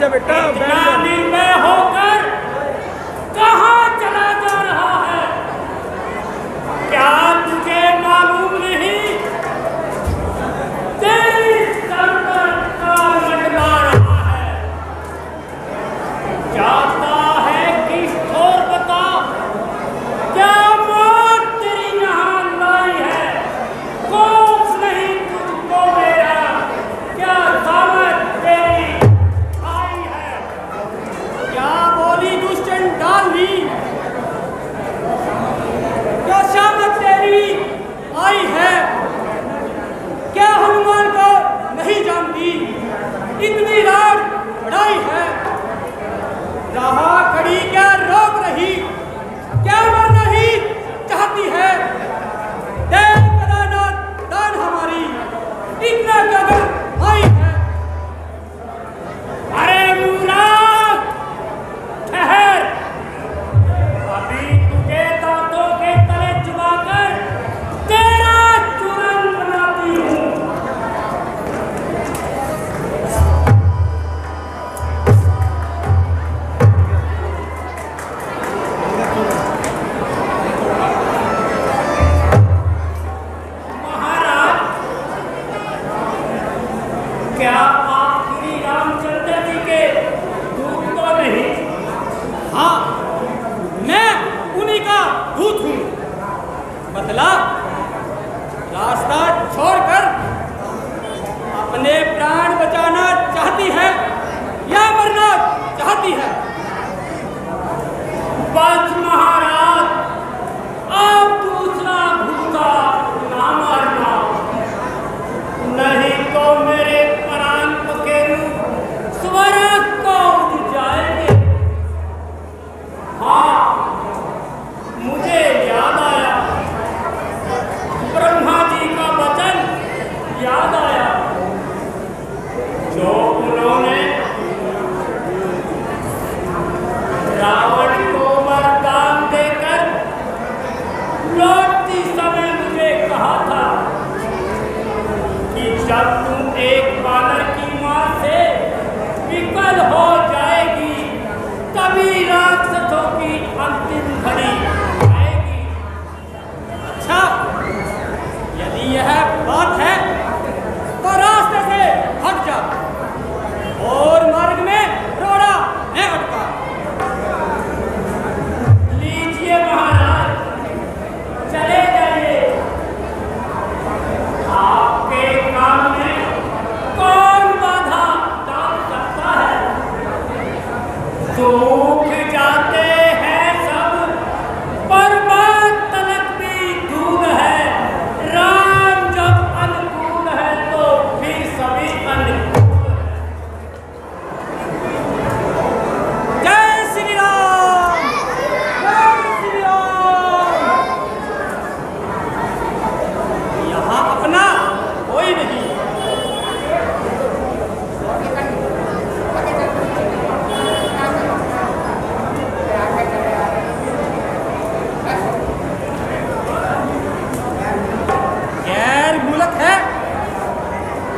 जा बेटा, बैठ जा। निर्भय होकर कहाँ चला जा रहा है? क्या तुझे मालूम नहीं? तेरी सर पर काल मंडरा रहा है। जाता है किस ओर बता? क्या मौत तेरी यहाँ लाई है? खौफ नहीं तुझको मेरा? क्या सामत तेरी आई है? क्या बोली दुष्टन डाली? क्या शामत तेरी आई है? क्या हनुमान को नहीं जानती? इतनी रात बढ़ाई है, रहा खड़ी क्या रोक रही? क्या वो नहीं चाहती है? देव कदानाथ दान हमारी इतना कदर आई है। अरे मूर्ख, ठहर, अभी तुझे दांतों के तले चुबाकर तेरा चूरन बनाती हूँ। महाराज, क्या आप श्री रामचंद्र जी के दूत तो नहीं? हाँ, मैं उन्हीं का दूत हूँ। बदला, रास्ता छोड़कर अपने प्राण बचाना चाहती है या मरना चाहती है? बस महाराज, आप दूसरा भूखा ना मारना, नहीं तो मेरे प्राण पखेरु स्वर्ग को उड़ जाएंगे। हाँ, मुझे याद आया, ब्रह्मा जी का वचन याद आया, जो उन्होंने रावण को वरदान देकर लौटती समय मुझे कहा था कि जब तुम एक बानर की मां से विकल हो जाएगी, तभी राक्षसों की अंतिम घड़ी आएगी। अच्छा, यदि यह बात है तो रास्ते से हट जा और मार्ग में रोड़ा न अटका। लीजिए महाराज, चले जाइए। आपके काम में कौन बाधा डाल सकता है? सूख जाते हैं सब, पर बात तलक भी दूर है। राम जब अनुकूल है तो फिर सभी अनुकूल है। जय श्री राम, जय श्री राम। यहाँ अपना कोई नहीं। गैर मुल्क है,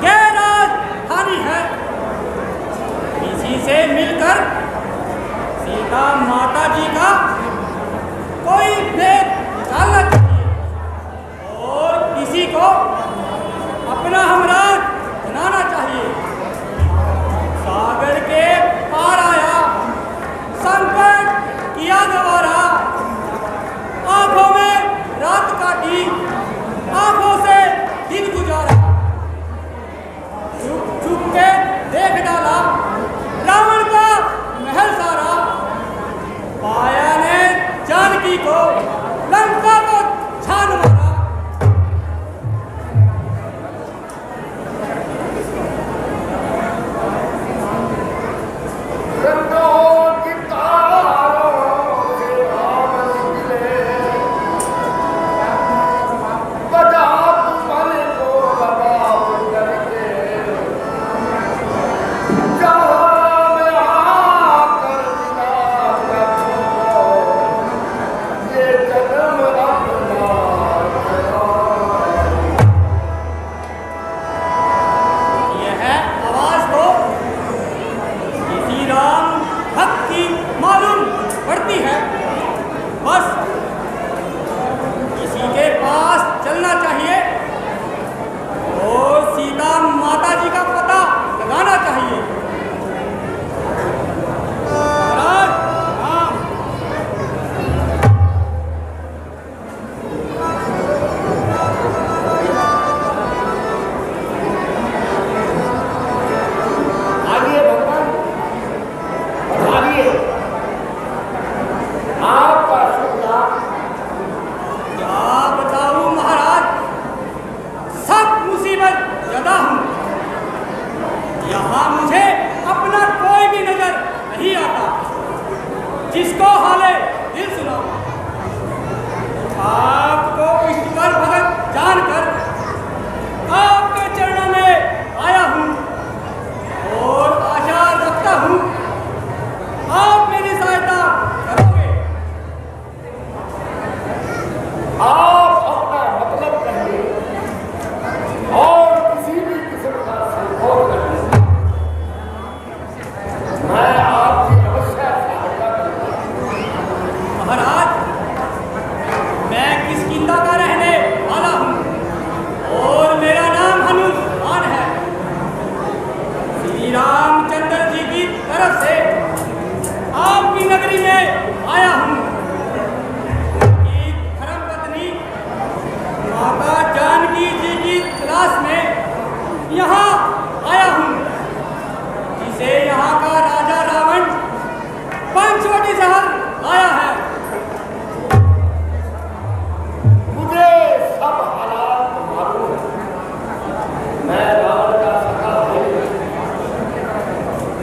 गैर राजधानी है। इसी से मिलकर सीता माता जी का कोई भेद निकालना चाहिए और किसी को अपना हमराज बनाना चाहिए। सागर के पार आया, संकट किया गवारा, आंखों में रात काटी, आंखों से दिन गुजारा। छुप छुप के देख डाला रावण का महल सारा, पाया ने जानकी को, लंका को छान मारा। यहाँ मुझे अपना कोई भी नजर नहीं आता जिसको हाले दिल सुनाऊं। आपको ईश्वर भगत जानकर आपके चरणों में आया हूँ और आशा रखता हूँ आप मेरी सहायता करोगे। आप अपना मतलब कहिए और किसी भी किस्म का संभोग करिए, मैं आपकी अवश्य सहायता करूंगा। महाराज, मैं किष्किंधा का रहने वाला हूँ और मेरा नाम हनुमान है। श्री रामचंद्र जी की तरफ से आपकी नगरी में आया हूँ। धर्मपत्नी माता जानकी जी की तलाश में यहाँ आया हूँ, जिसे यहाँ का राजा रावण पंचवटी शहर लाया है। मुझे सब हालात मालूम है। मैं रावण का सखा भाई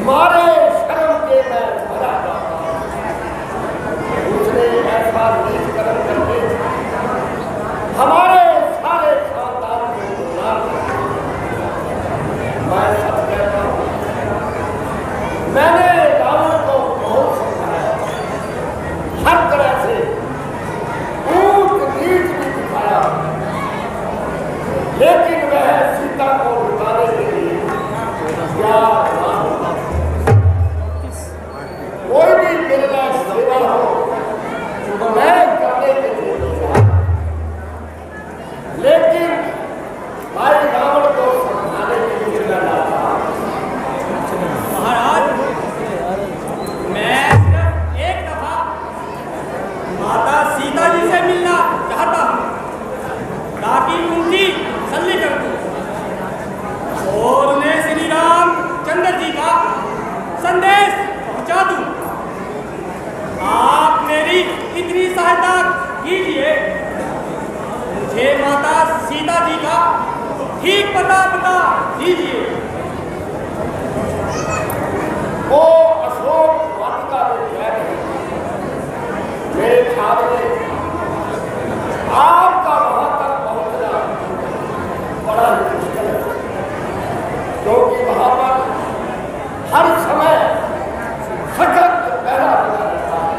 मारे शर्म के मैं मरा जाता हूं। उसने ऐसा नीच कर्म करके हमारे सारे खानदान को गुमराह कर दिया। मैं सब कहता हूं, मैंने रावण को बहुत समझाया, हर तरह से ऊंच नीच भी दिखाया, लेकिन वह सीता को लुटाने के लिए तैयार ना होता। कोई भी मेरे लिए सेवा हो तो मैं करने के लिए तैयार, लेकिन भाई रावण को समझाने के लिए मैं लाता। महाराज, मैं सिर्फ एक दफा माता सीता जी से मिलना चाहता हूँ ताकि उनकी तसल्ली कर दूं और उन्हें श्री रामचंद्र जी का संदेश पहुंचा दूं। आप मेरी इतनी सहायता कीजिए, मुझे माता सीता जी का ठीक पता बता दीजिए। वो अशोक वाटिका में गए हैं। मेरे ख्याल में आपका वहां तक पहुंचना बड़ा ही मुश्किल है, क्योंकि वहां पर हर समय सख्त पहरा बना रहता है।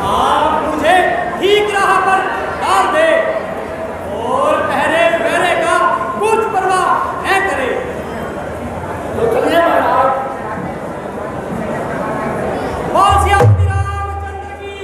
आप मुझे ठीक राह पर डाल दे और पहरे पहरे का कुछ परवाह न करे। तो चलिए महाराज। बोल श्री रामचंद्र की।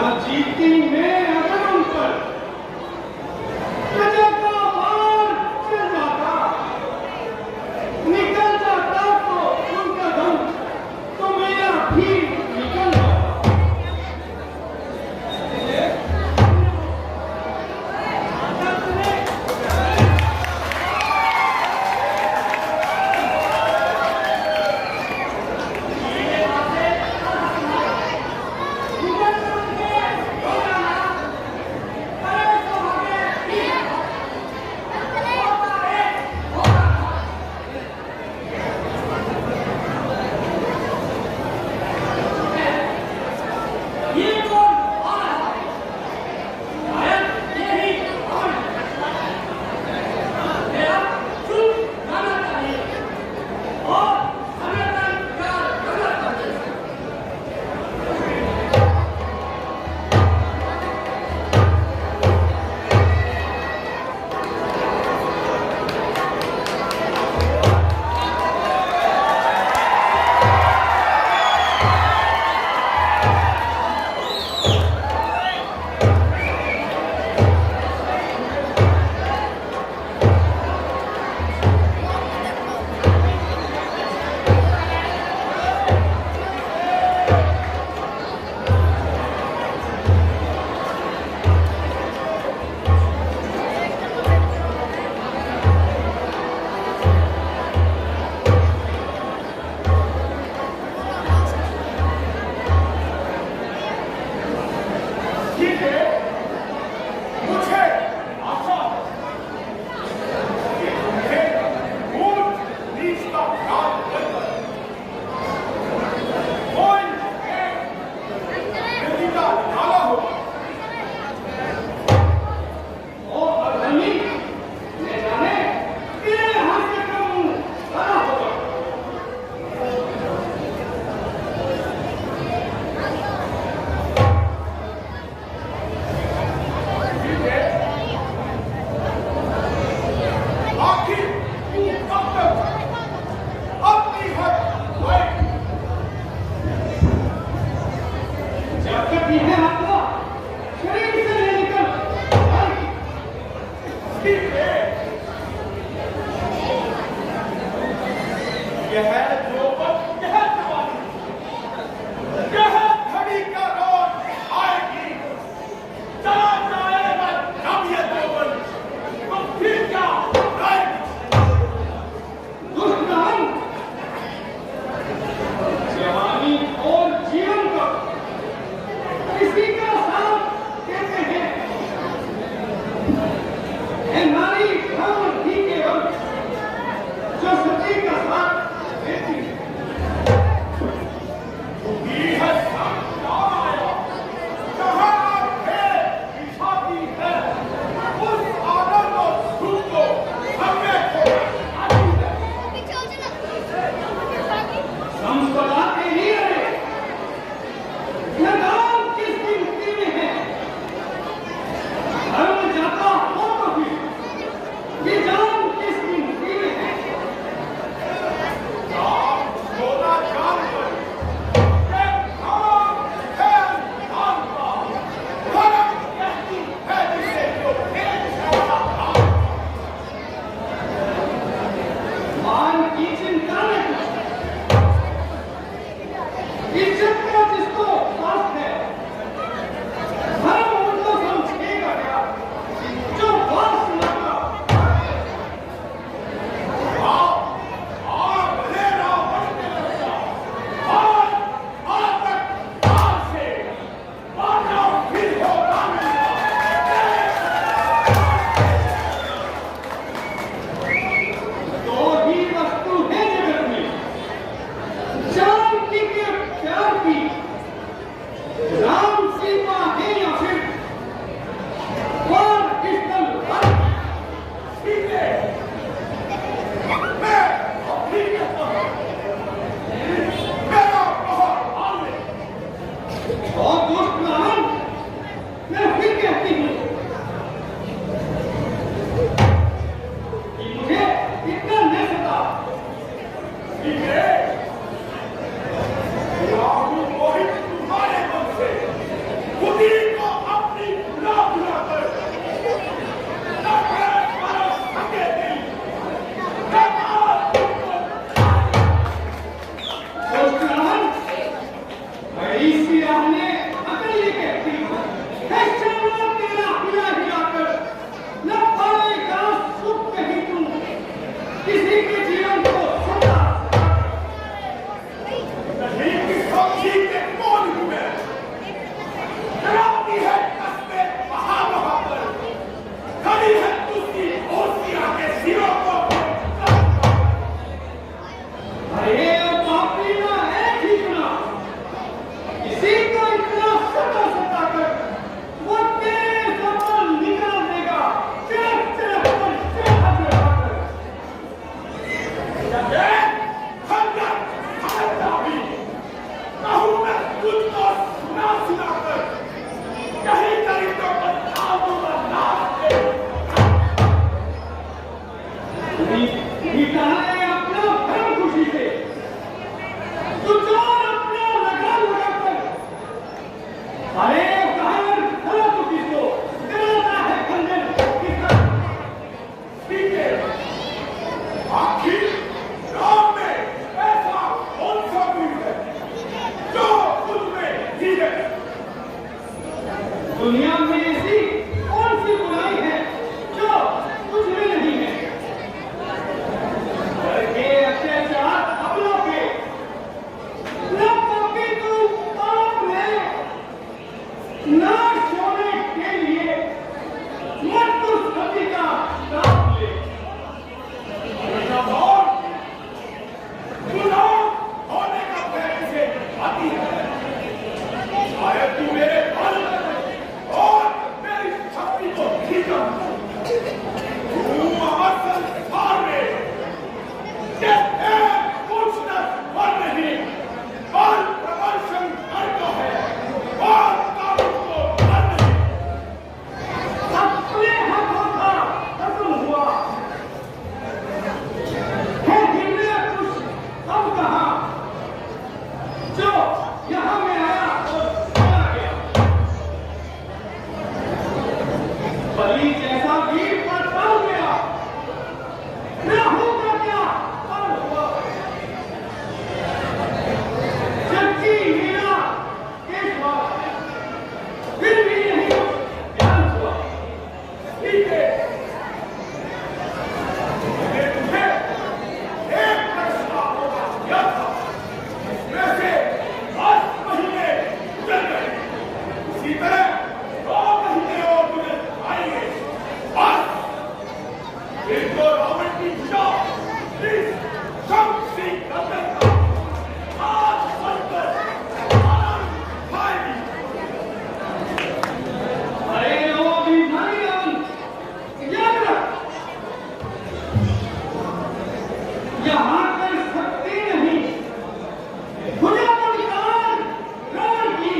जीती में अगर उन पर प्रजा का मान चल जाता, निकल जाता तो उनका दम, तो मेरा भी निकल जाता। जवानी और जीवन का किसी का दुनिया में ऐसी कौन सी बुराई है जो कुछ में नहीं है? करके अत्याचार अपनों पे, न पापी तू पाप में, न सोने के लिए मत तू सभी का दाम ले। होने का पैर से आती है। शायद तू मेरे बल और मेरी शक्ति को खींचा। तू अमर संसार में कुछ न पर नहीं, बल प्रदर्शन करता है और कानून को बल नहीं। अपने हाथों का खत्म हुआ है। गिरने कुछ अब कहा जो यहाँ में आया और चला गया। बलि जैसा वीर पर टल गया, राहु का क्या फल हुआ? जबकि हीरा केशवा फिर भी नहीं ज्ञान हुआ। ठीक है, मैंने तुझे एक प्रश्न किया था, वैसे 10 महीने गुजर गए। इसी तरह 2 महीने और गुजर आएंगे। बस फिर तो रावण की भुजा इस शक्ति गर्दन का हाथ बनकर आनंद खाएगी। अरे ओ अभिमानियां, याद रख, यहाँ कर सकती नहीं भुजा बलिदान रावण की।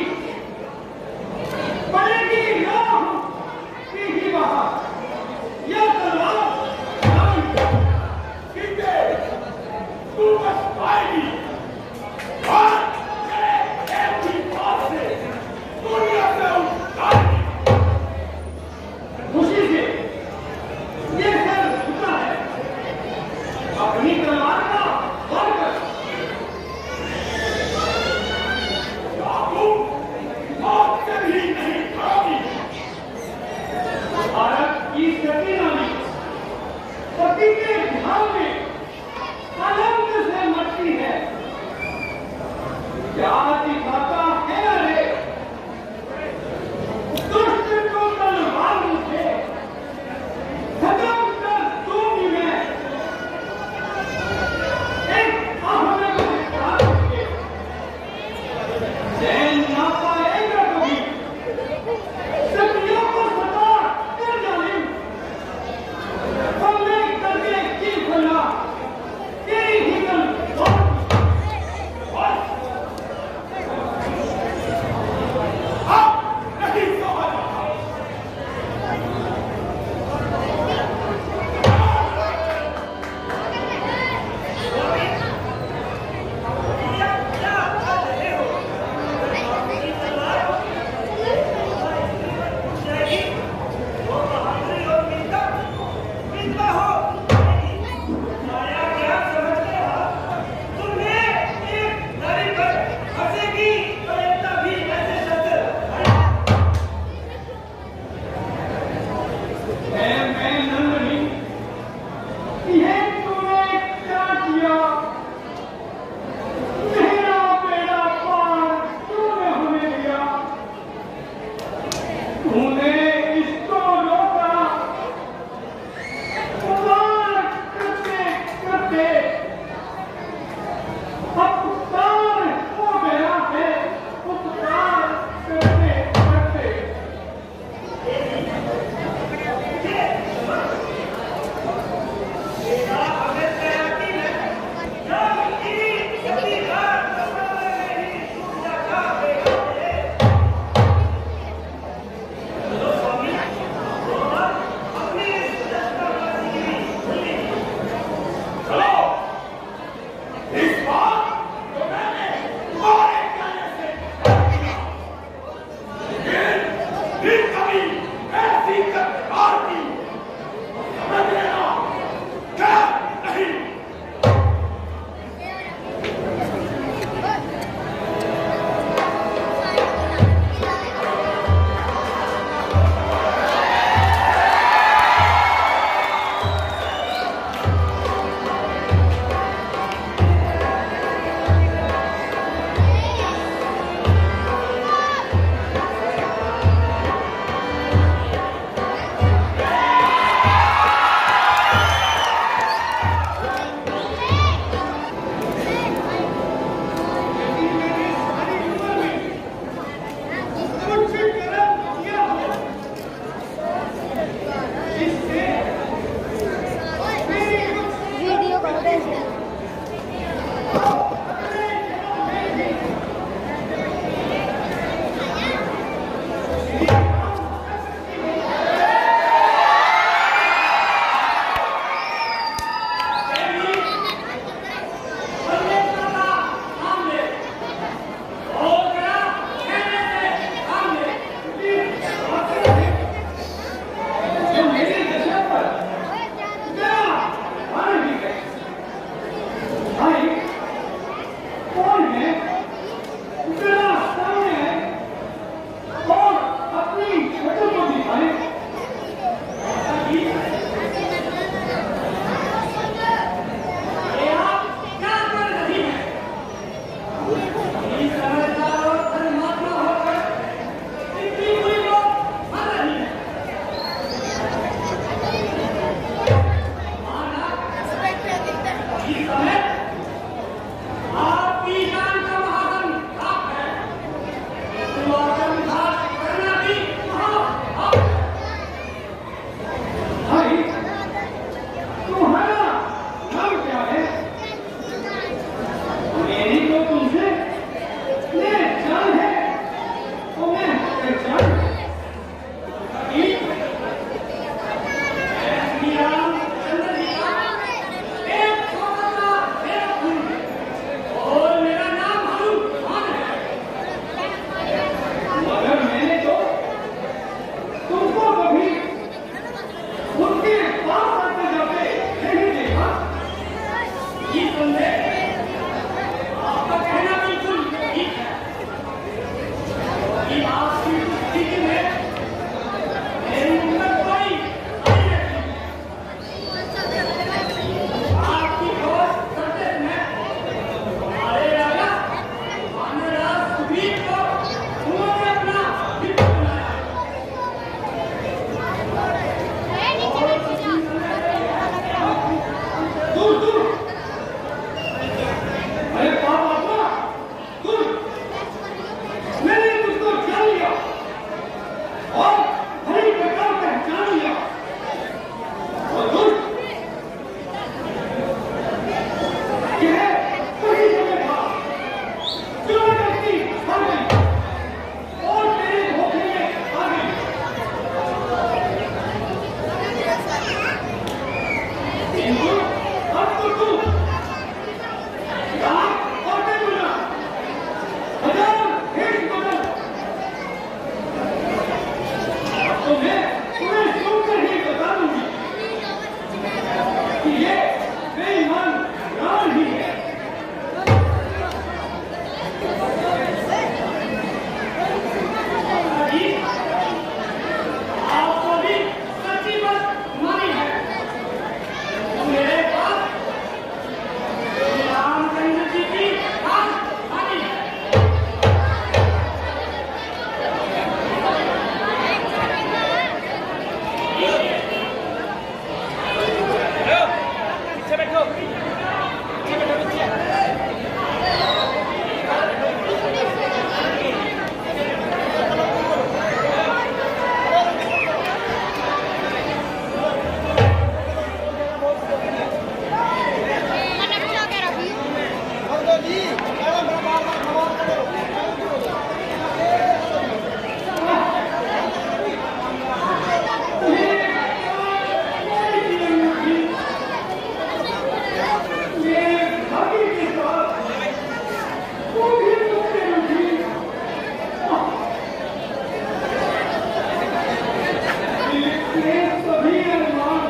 ये सभी अरमान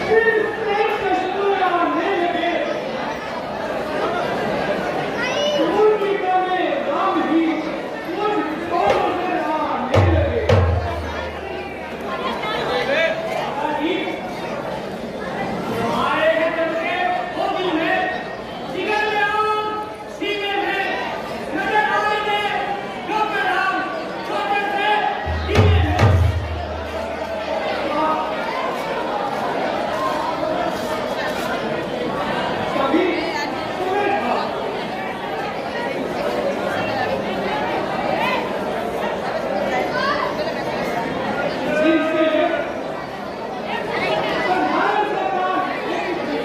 सिर्फ एक कश्तूर आने लगे। पूर्णिमा में राम ही मुझ दोनों से आने लगे। हमारे हिंदुओं के होगी में जिगर में आम सीने में नजर आएंगे जो राम छोटे से सीने में कभी तुम्हें था जिनसे संभाल सरकार एक थी,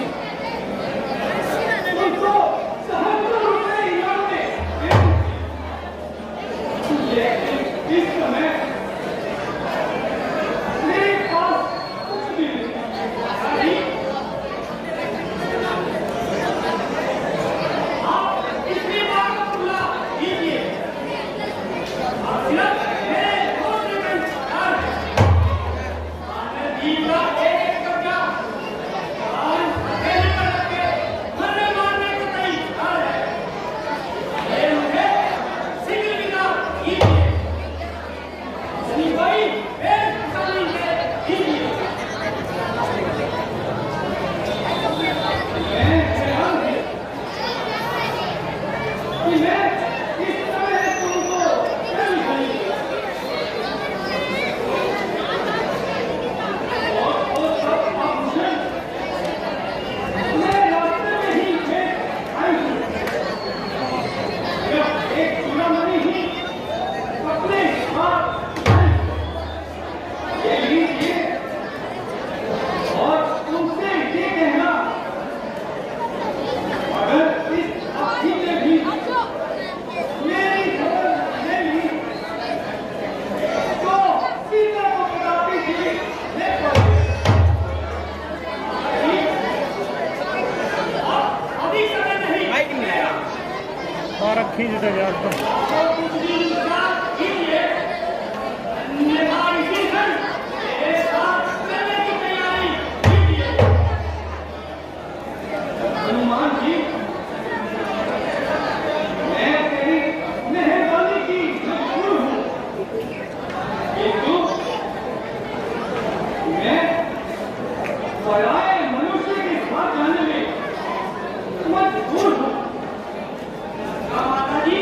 उनको सहस्त्रों रुपए इनाम में एक थी। लेकिन इस समय मेरे पास कुछ भी नहीं। आप इतनी बात को भुला दीजिए। आप सिर्फ मेरे होने में डर है। आने दीजिए एक बच्चा आज अकेले में रख के मरने मारने को तैयार है। ये मुझे सिंगल बिना कीजिए। सनी भाई एक साली से कीजिए। मैं हैरान हूँ कि मैं इस तरह तुमको चल गई और सब आभूषण मैं रास्ते में ही फेंक आई हूँ। यह एक चूड़ामणि ही अपने हाथ आई। ये लीजिए और तुमसे ये कहना, अगर इस हाथी ने भी मेरी खबर ले ली तो सीता को कदापि भी ले पाओगे। अभी समय नहीं। और रखी जैसे यार तो तो कुछ दिन इंतजार कीजिए। अन्यथा इसी क्षण मेरे साथ करने की तैयारी कीजिए। हनुमान जी, मैं तेरी मेहरबानी की मजबूर हूँ, किंतु मैं पराए मनुष्य के साथ जाने में मजबूर हूँ। माता जी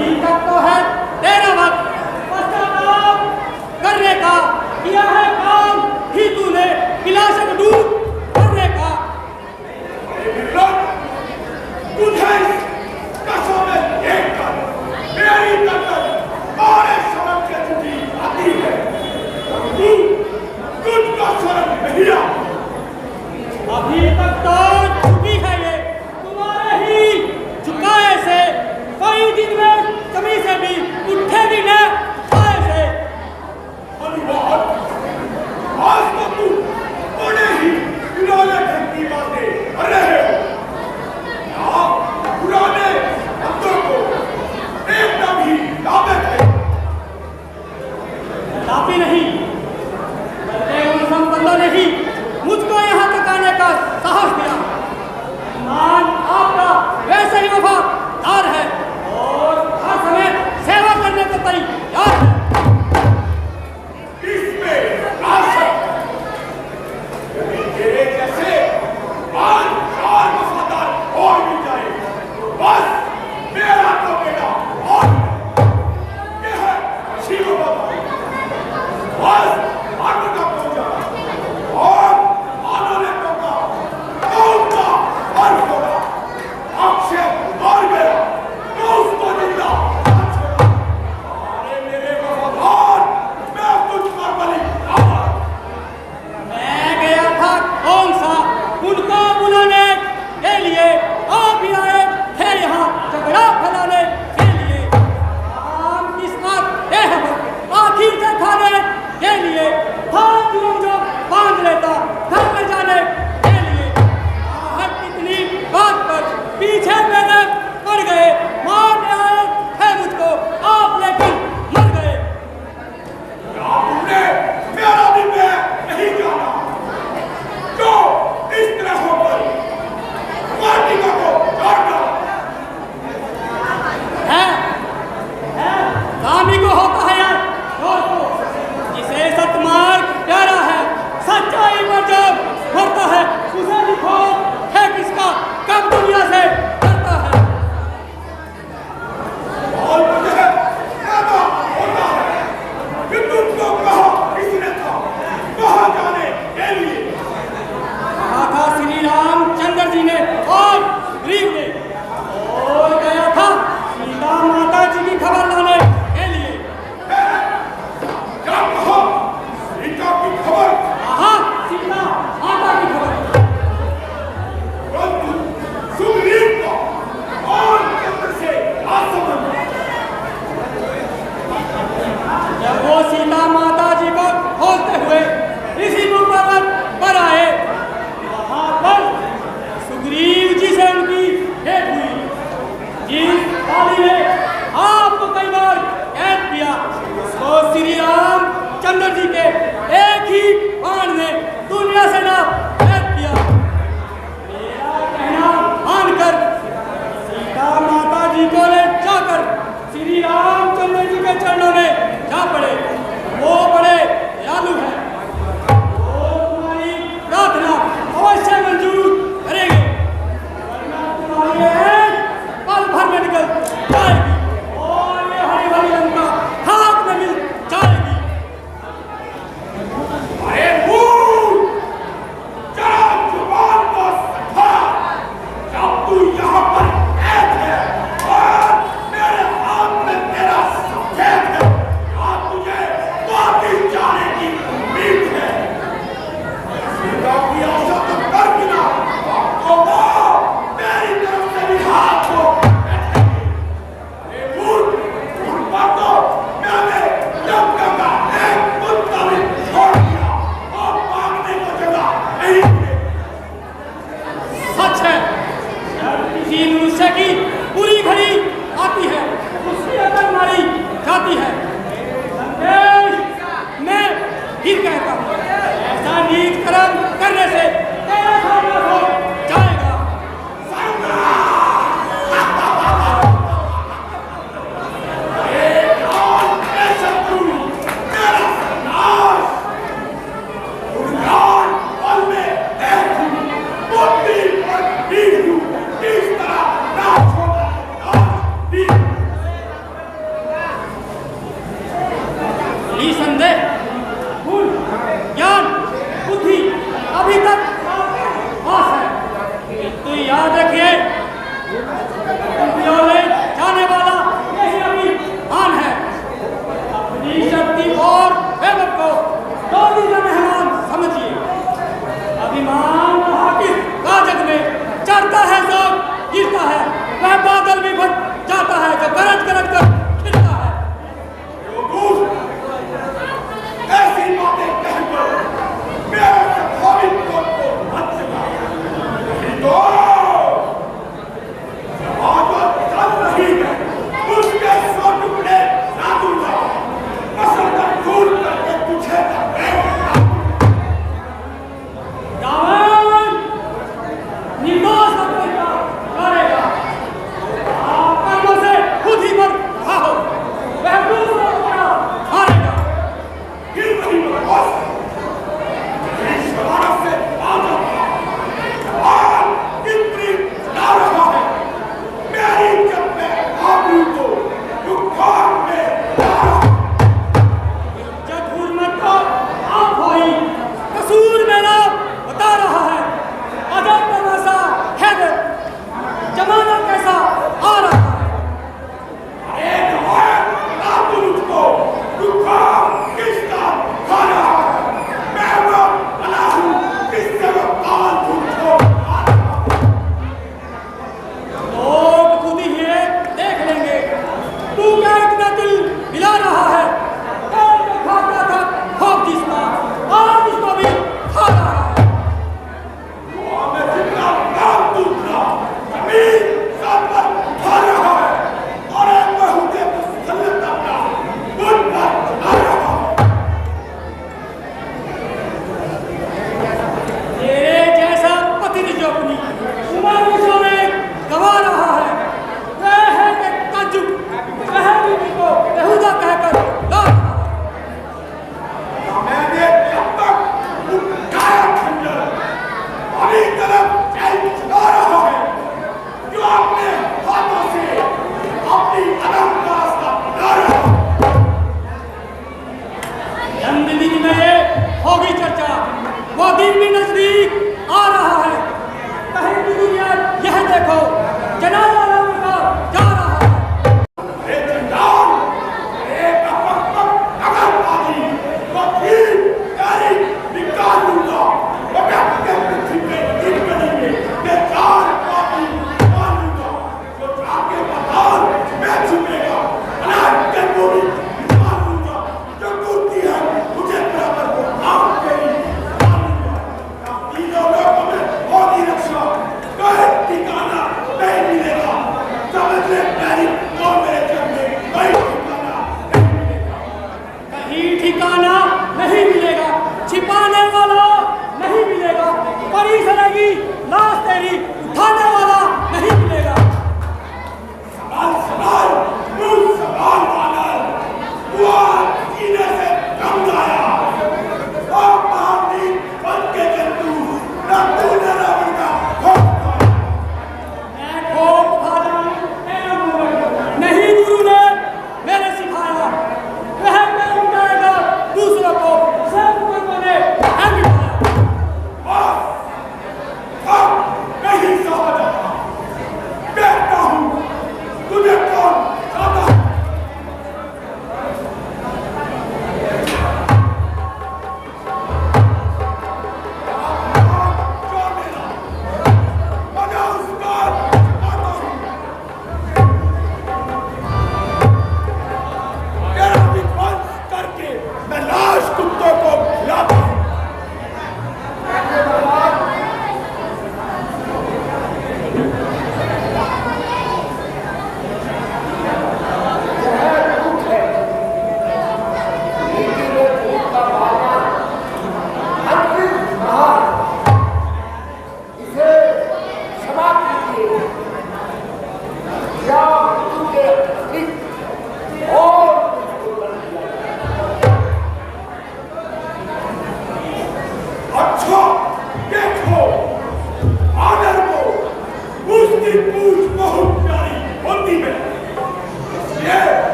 अभी तक तो है तेरा वक्त पश्चाताप करने का, किया है काम ही तूने विलासक दूर करने का। तुझे कसम में देखकर मेरी तकत और शर्म के चुकी आती है। तू तुझको शर्म नहीं आती। अभी तक तो झुकी है ये तुम्हारे ही झुकाए से, कई दिन में कभी से भी उठेगी न खाए से। अनुवाद आज तो तू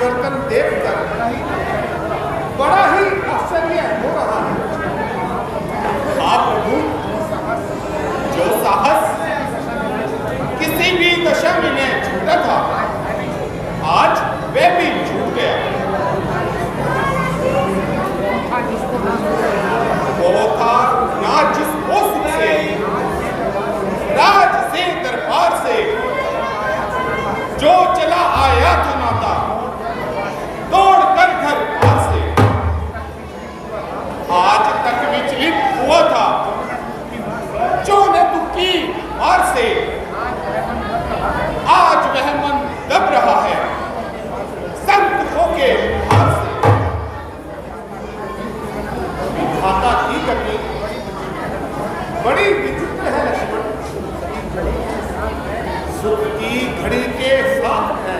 परिवर्तन देखकर बड़ा ही आश्चर्य हो रहा है। आप प्रभु, जो साहस किसी भी दशा में छूटा था, आज वह भी छूट गया। वो था ना जिस सुख से, राज से, दरबार से जो चला आया था नाता, तोड़ कर घर पार से आज तक विचलित हुआ था, जो ने तू की मार से आज वह मन दब रहा है संत होके हार से। विधाता की गति बड़ी विचित्र है लक्ष्मण, सुख की घड़ी के साथ है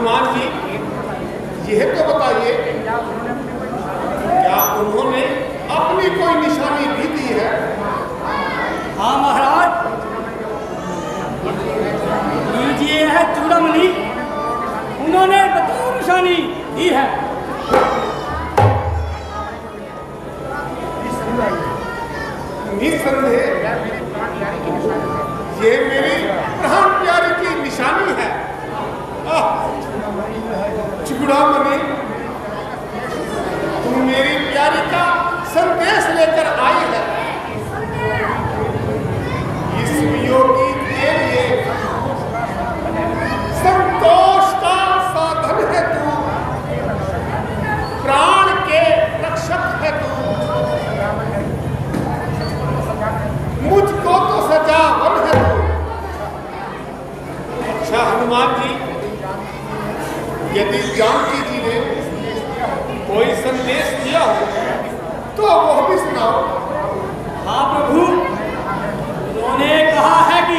हनुमान जी, यह तो बताइए, क्या उन्होंने अपनी कोई निशानी भी दी है? हाँ महाराज, लीजिए है चूड़ामणि, उन्होंने बताओ निशानी दी है। निस्संदेह ये मेरी प्राण प्यारी की निशानी है। चूड़ामणि, तुम मेरी प्यारी का संदेश लेकर आई है। इस वियोगी के लिए संतोष का साधन है तू, प्राण के रक्षक है तू। मुझको तो सजावन है तू। अच्छा हनुमान जी, यदि जानकी जी ने कोई संदेश दिया हो तो वह भी सुनाओ। हाँ प्रभु, उन्होंने कहा है कि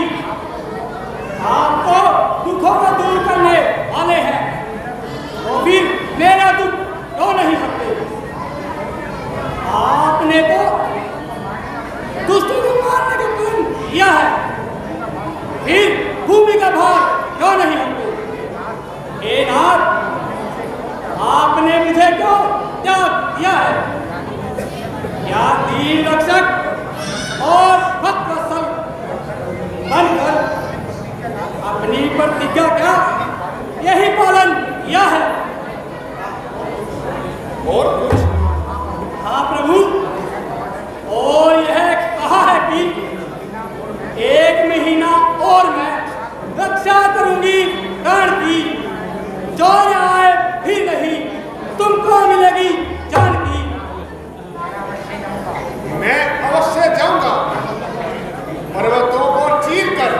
आप तो दुखों को दूर करने वाले हैं, तो फिर मेरा दुख क्यों नहीं सकते? आपने तो दुष्टों को मारने का काम किया है, फिर भूमि का भार क्यों नहीं हमको? हे नाथ, आपने मुझे क्यों त्याग दिया है? क्या दीन रक्षक और भक्तवत्सल बनकर अपनी प्रतिज्ञा का यही पालन किया है? और कुछ? हाँ प्रभु, और यह कहा है कि 1 महीना और मैं रक्षा करूंगी प्राण की, जो आए भी नहीं तुमको मिलेगी जानकी। मैं अवश्य जाऊंगा, पर्वतों को चीर कर,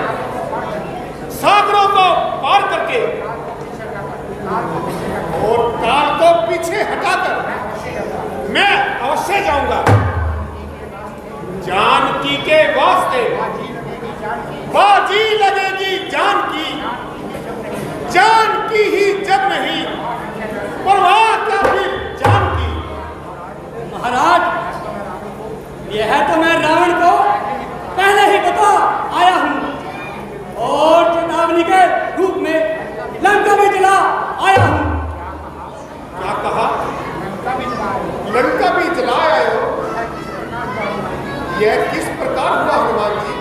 सागरों को पार करके और काल को पीछे हटाकर मैं अवश्य जाऊंगा। जानकी के वास्ते बाजी लगेगी जानकी, जानकी ही जब नहीं परवाह क्या फिर जानकी। महाराज, यह तो मैं रावण को पहले ही बता आया हूं और चेतावनी के रूप में लंका में जला आया हूं। क्या कहा? लंका भी जला आए हो? यह किस प्रकार हुआ हनुमान जी?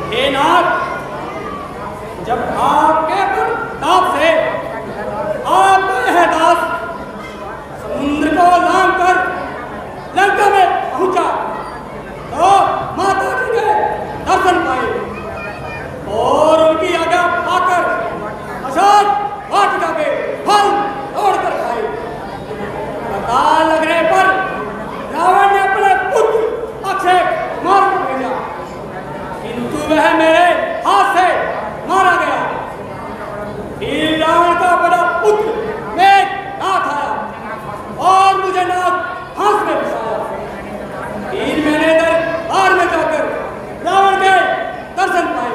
हे नाथ, जब आपके प्रताप से आपका यह दास समुद्र को लांग कर लंका में पहुंचा तो माता जी के दर्शन पाए और उनकी आज्ञा पाकर अशोक वाटिका के फल तोड़कर खाए। पता लगने पर रावण ने अपने पुत्र अक्षय मार कर भेजा, किंतु वह मेरे हाथ से मारा गया। फिर रावण का बड़ा पुत्र मेघनाथ आया और मुझे नाथ फांस में फंसाया। फिर मैंने दरबार में जाकर रावण के दर्शन पाए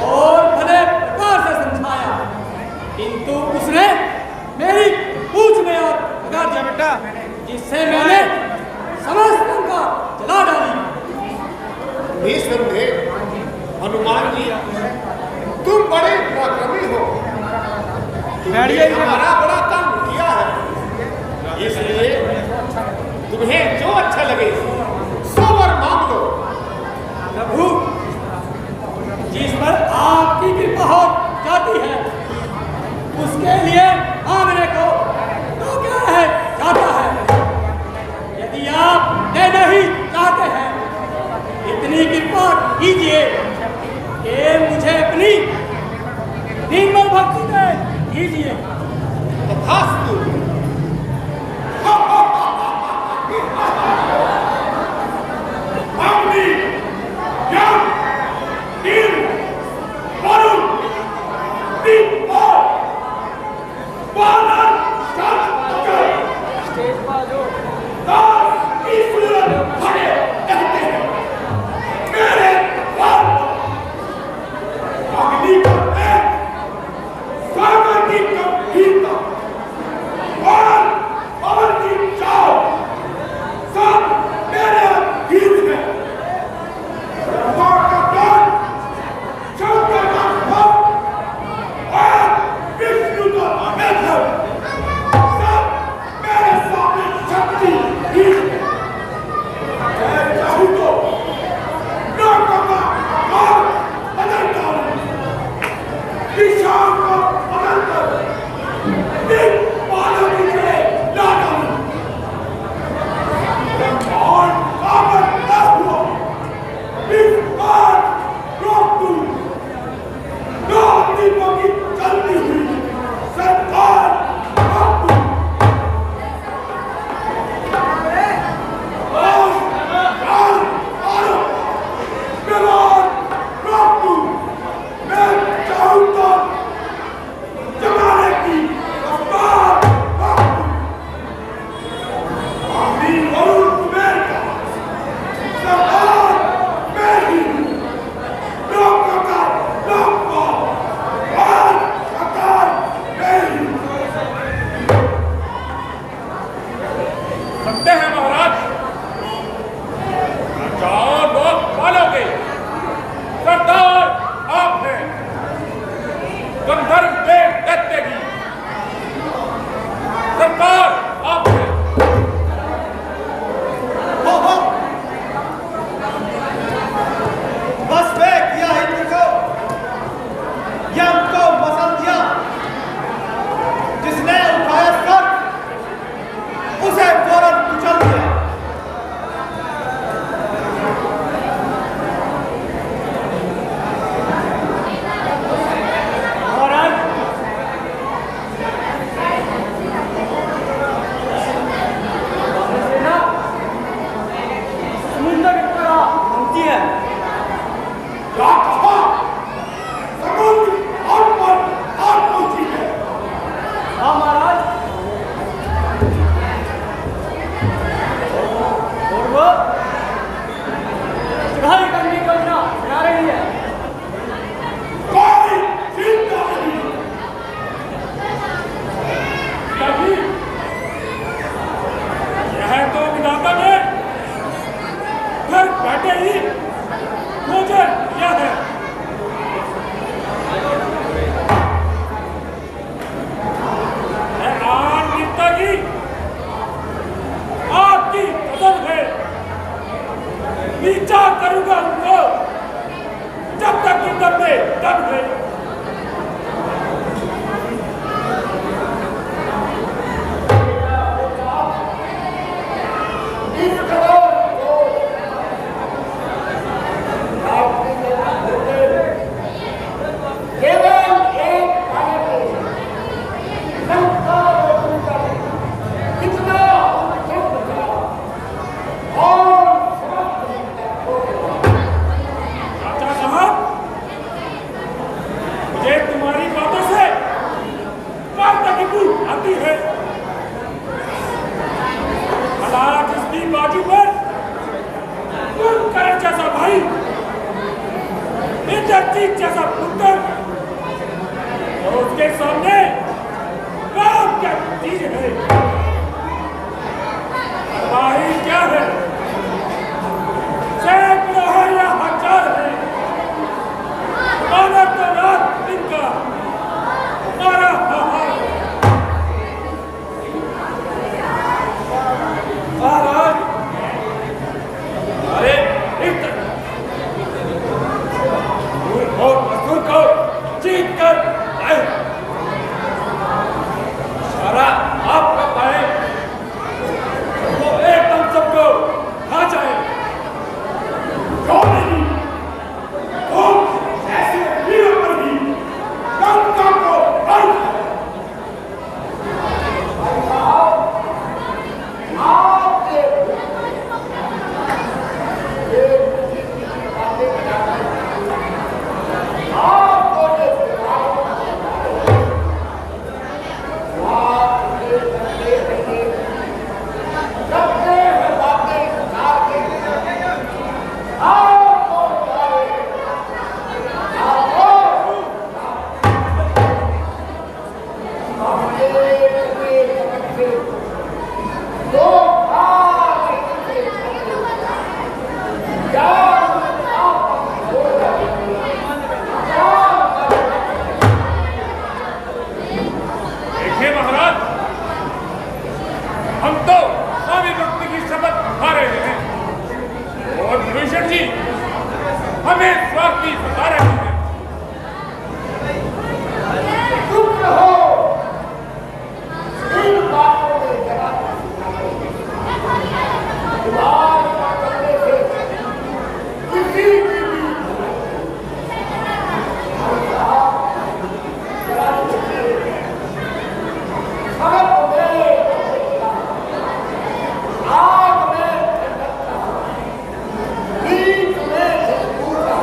और भले प्रकार से समझाया, किंतु उसने मेरी पूंछ में आग लगा दिया बेटा, जिससे मैंने समस्त लंका जला डाली। निसंदेह हनुमान जी, तुम बड़े पराक्रमी हो। तुमने हमारा बड़ा काम किया है, इसलिए तुम्हें जो अच्छा लगे सो वर मांग लो। प्रभु, जिस पर आपकी कृपा हो जाती है उसके लिए मांगने को तो क्या है जाता है। यदि आप देना ही चाहते हैं, इतनी कृपा कीजिए कि मुझे अपनी निर्मल भक्ति दे कीजिए। तथास्तु। अग्नि, यम, इंद्र, वरुण, दीप और बादल चमकर दास ईश्वर खड़े कहते हैं। मेरे भक्त अग्नि को सागर की इंद्रजीत जैसा पुत्र और उसके सामने राम क्या चीज है, भाई क्या है, सैकड़ों है या हजार है, माना तो रात इनका मारा हाहार। महाराज अरे और मजदूर को जीत कर आए, सारा आपका पाए तो एकदम सबको खा जाए। क्यों नहीं? तुम ऐसे वीर पर भी लंका को हर आपके ये बातें बताकर आपको ये आपके बंदे करते हैं बातें उतार के आपको दो देखिए महाराज, हम तो स्वामी भक्ति की शपथ खा रहे हैं और विभीषण जी हमें स्वार्थ की सता रहे हैं। चुप रहो, इन बातों में जरा दिमाग ना करने से किसी की भी जरा सोचिए, खबर में आग में ठंडक बीच में से पूरा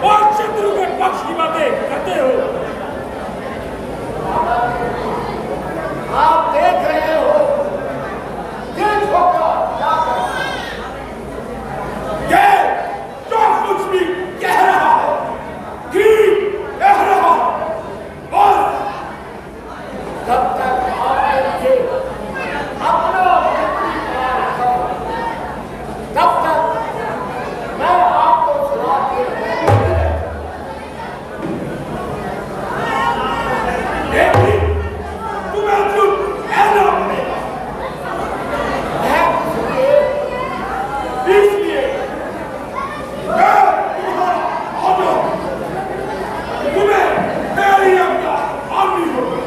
और शत्रु के पक्ष की बातें करते हो। आप देख रहे हो ये छोटा क्या कर रहा है? ये जो कुछ भी कह रहा है, ठीक कह रहा है, बस जब तक आपने मुझे अपना मंत्री बना रखा है, तब तक मैं आपको सुना के लेकिन तुम्हें चुप रहना पड़ेगा। इसलिए मैं तुम्हारा आदर, तुम्हें मेरी आज्ञा माननी होगी,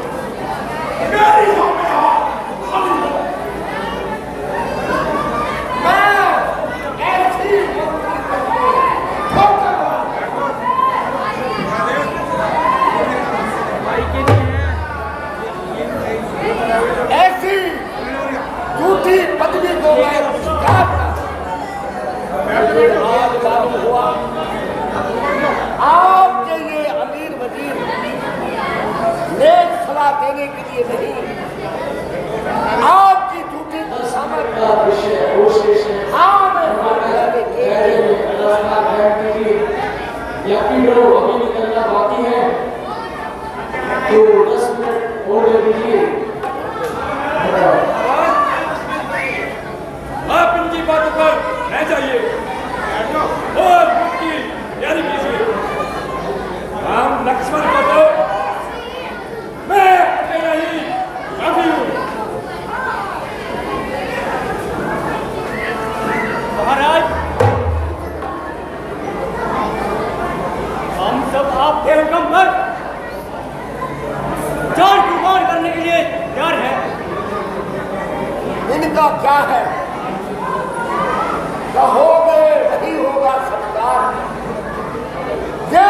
मेरी आज्ञा माननी होगी। मैं ऐसी मंत्री करके ठोकर ऐसी झूठी पदवी को मैं स्वीकार आज मालूम हुआ आपके ये अमीर वजीर नेक सलाह देने के लिए नहीं, आपकी झूठी खुशामद हाँ में हार जाने के लिए यकीन रहो अभी निकलना बाकी है, तो 10 मिनट और दे दीजिए। आप इनकी बातों पर न जाइए और उनकी तैयारी कीजिए। राम लक्ष्मण को दो, मैं अकेला ही काफी हूँ। महाराज, हम सब आपके हुक्म पर जान कुर्बान करने के लिए तैयार हैं। इनका क्या है, कहोगे वही होगा सरकार। ये